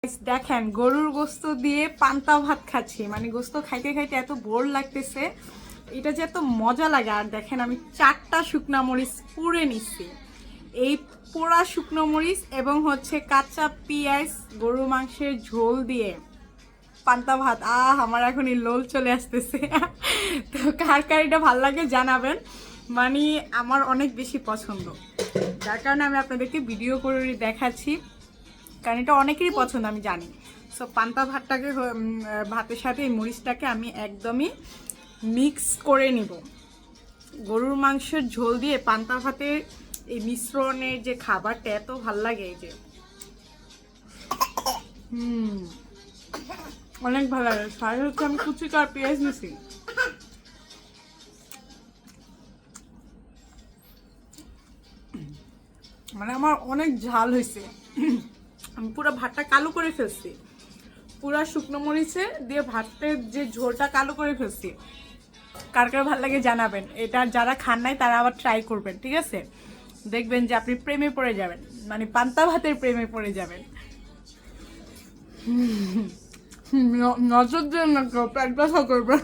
দেখেন গরুর গোস্ত দিয়ে পান্তা ভাত খাচ্ছি, মানে গোস্ত খাইতে খাইতে এত বোর লাগতেছে, এটা যে এত মজা লাগে। আর দেখেন আমি 4টা শুকনা মরিচ পুড়ে নিচ্ছি, এই পোড়া শুকনো মরিচ এবং হচ্ছে কাঁচা পেঁয়াজ গরু মাংসের ঝোল দিয়ে পান্তা ভাত। আমার এখন এই লোল চলে আসতেছে। তো কার কার এটা ভালো লাগে জানাবেন, মানে আমার অনেক বেশি পছন্দ, যার কারণে আমি আপনাদেরকে ভিডিও করে দেখাচ্ছি, কারণ এটা অনেকেরই পছন্দ আমি জানি। সো পান্তা ভাতটাকে ভাতের সাথে এই মরিচটাকে আমি একদমই মিক্স করে নিব। গরুর মাংসের ঝোল দিয়ে পান্তা ভাতের এই মিশ্রণের যে খাবারটা এত ভাল লাগে, এই যে অনেক ভালো লাগে। সাথে হচ্ছে আমি কুচি আর পেঁয়াজ নিছি, মানে আমার অনেক ঝাল হয়েছে। আমি পুরো ভাতটা কালো করে ফেলছি, পুরা শুকনো মরিচে দিয়ে ভাতের যে ঝোলটা কালো করে ফেলছি। কার কার ভালো লাগে জানাবেন, এটা যারা খান নাই তারা আবার ট্রাই করবেন, ঠিক আছে? দেখবেন যে আপনি প্রেমে পড়ে যাবেন, মানে পান্তা ভাতের প্রেমে পড়ে যাবেন। নজর দিয়ে না কেউ পেট ব্যথা করবে।